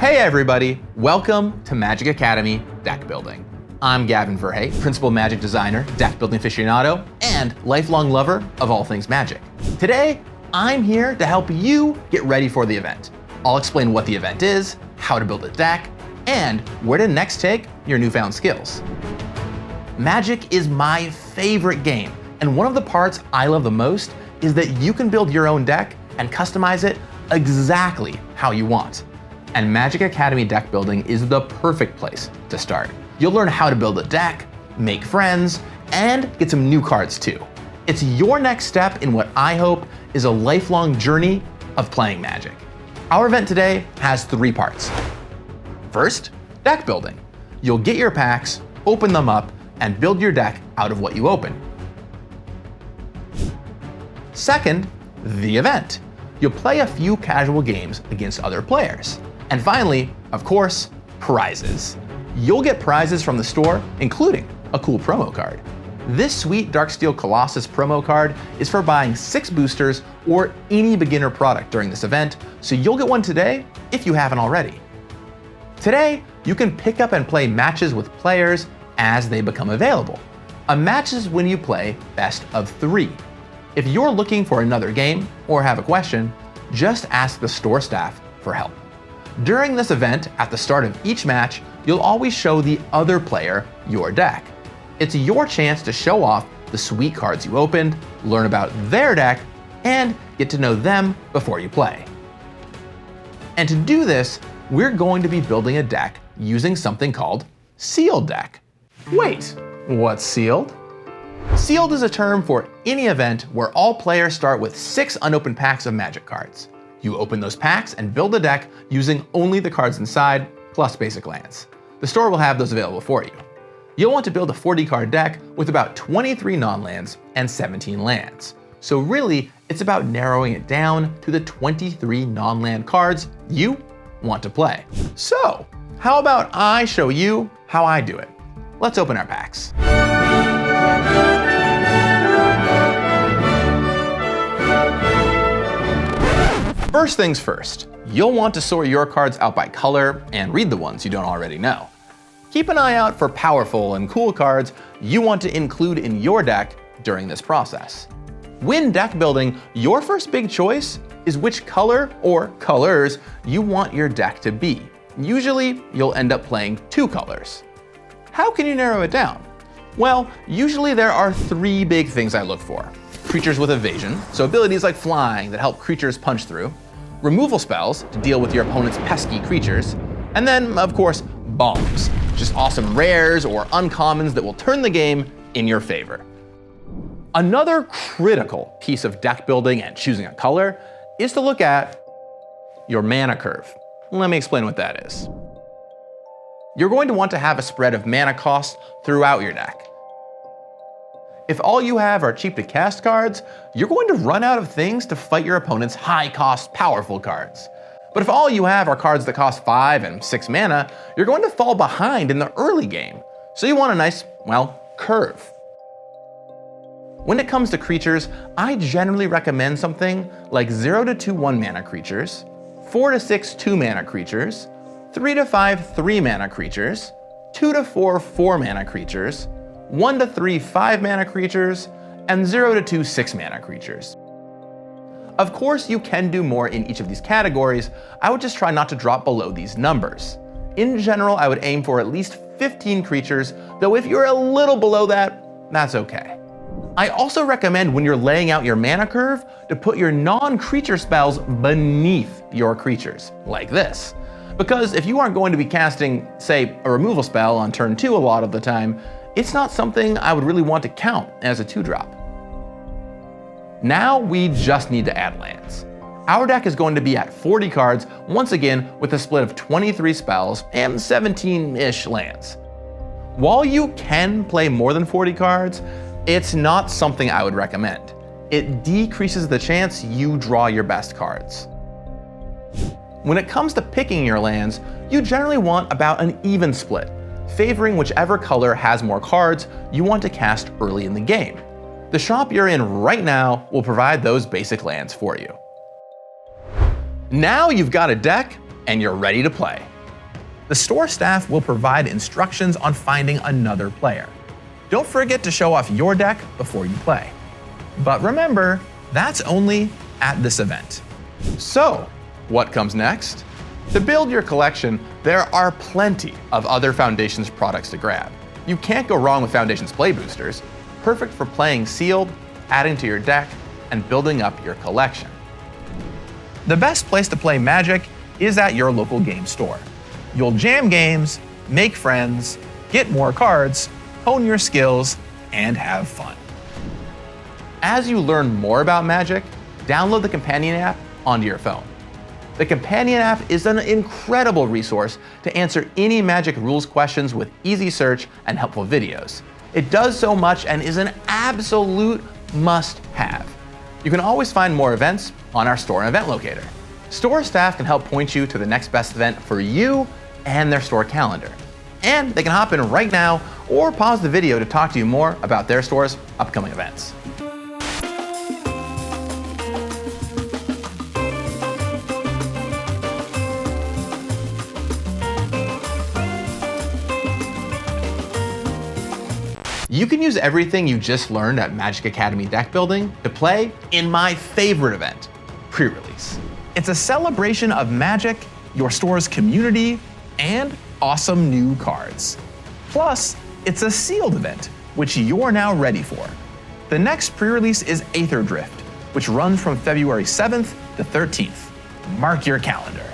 Hey everybody, welcome to Magic Academy Deck Building. I'm Gavin Verhey, Principal Magic Designer, Deck Building Aficionado, and lifelong lover of all things Magic. Today, I'm here to help you get ready for the event. I'll explain what the event is, how to build a deck, and where to next take your newfound skills. Magic is my favorite game, and one of the parts I love the most is that you can build your own deck and customize it exactly how you want. And Magic Academy Deck Building is the perfect place to start. You'll learn how to build a deck, make friends, and get some new cards too. It's your next step in what I hope is a lifelong journey of playing Magic. Our event today has 3 parts. First, deck building. You'll get your packs, open them up, and build your deck out of what you open. Second, the event. You'll play a few casual games against other players. And finally, of course, prizes. You'll get prizes from the store, including a cool promo card. This sweet Darksteel Colossus promo card is for buying 6 boosters or any beginner product during this event, so you'll get one today if you haven't already. Today, you can pick up and play matches with players as they become available. A match is when you play best of 3. If you're looking for another game or have a question, just ask the store staff for help. During this event, at the start of each match, you'll always show the other player your deck. It's your chance to show off the sweet cards you opened, learn about their deck, and get to know them before you play. And to do this, we're going to be building a deck using something called Sealed Deck. Wait, what's sealed? Sealed is a term for any event where all players start with 6 unopened packs of Magic cards. You open those packs and build a deck using only the cards inside, plus basic lands. The store will have those available for you. You'll want to build a 40 card deck with about 23 non-lands and 17 lands. So really, it's about narrowing it down to the 23 non-land cards you want to play. So, how about I show you how I do it? Let's open our packs. First things first, you'll want to sort your cards out by color and read the ones you don't already know. Keep an eye out for powerful and cool cards you want to include in your deck during this process. When deck building, your first big choice is which color or colors you want your deck to be. Usually, you'll end up playing 2 colors. How can you narrow it down? Well, usually there are 3 big things I look for. Creatures with evasion, so abilities like flying that help creatures punch through. Removal spells to deal with your opponent's pesky creatures. And then, of course, bombs, just awesome rares or uncommons that will turn the game in your favor. Another critical piece of deck building and choosing a color is to look at your mana curve. Let me explain what that is. You're going to want to have a spread of mana costs throughout your deck. If all you have are cheap to cast cards, you're going to run out of things to fight your opponent's high-cost, powerful cards. But if all you have are cards that cost 5 and 6 mana, you're going to fall behind in the early game. So you want a nice, curve. When it comes to creatures, I generally recommend something like 0 to 2 1-mana creatures, 4 to 6 2-mana creatures, 3 to 5 3-mana creatures, 2 to 4 4-mana creatures, 1 to 3 5-mana creatures, and 0 to 2 6-mana creatures. Of course, you can do more in each of these categories. I would just try not to drop below these numbers. In general, I would aim for at least 15 creatures, though if you're a little below that, that's okay. I also recommend when you're laying out your mana curve to put your non-creature spells beneath your creatures, like this. Because if you aren't going to be casting, say, a removal spell on turn 2 a lot of the time, it's not something I would really want to count as a 2-drop. Now we just need to add lands. Our deck is going to be at 40 cards, once again with a split of 23 spells and 17-ish lands. While you can play more than 40 cards, it's not something I would recommend. It decreases the chance you draw your best cards. When it comes to picking your lands, you generally want about an even split, favoring whichever color has more cards you want to cast early in the game. The shop you're in right now will provide those basic lands for you. Now you've got a deck and you're ready to play. the store staff will provide instructions on finding another player. Don't forget to show off your deck before you play. But remember, that's only at this event. So, what comes next? To build your collection, there are plenty of other Foundations products to grab. You can't go wrong with Foundations Play Boosters, perfect for playing sealed, adding to your deck, and building up your collection. The best place to play Magic is at your local game store. You'll jam games, make friends, get more cards, hone your skills, and have fun. As you learn more about Magic, download the Companion app onto your phone. The Companion app is an incredible resource to answer any Magic rules questions with easy search and helpful videos. It does so much and is an absolute must-have. You can always find more events on our store and event locator. Store staff can help point you to the next best event for you and their store calendar. And they can hop in right now or pause the video to talk to you more about their store's upcoming events. You can use everything you just learned at Magic Academy Deck Building to play in my favorite event, pre-release. It's a celebration of Magic, your store's community, and awesome new cards. Plus, it's a sealed event, which you're now ready for. The next pre-release is Aether Drift, which runs from February 7th to 13th. Mark your calendar.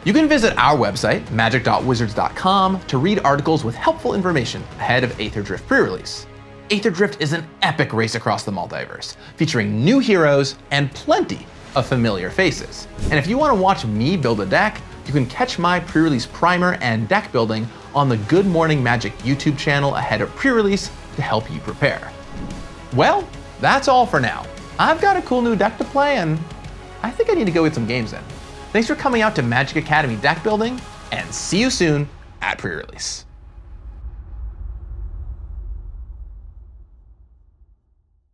You can visit our website, magic.wizards.com, to read articles with helpful information ahead of Aether Drift pre-release. Aether Drift is an epic race across the multiverse, featuring new heroes and plenty of familiar faces. And if you want to watch me build a deck, you can catch my pre-release primer and deck building on the Good Morning Magic YouTube channel ahead of pre-release to help you prepare. Well, that's all for now. I've got a cool new deck to play, and I think I need to go get some games in. Thanks for coming out to Magic Academy Deck Building, and see you soon at pre-release.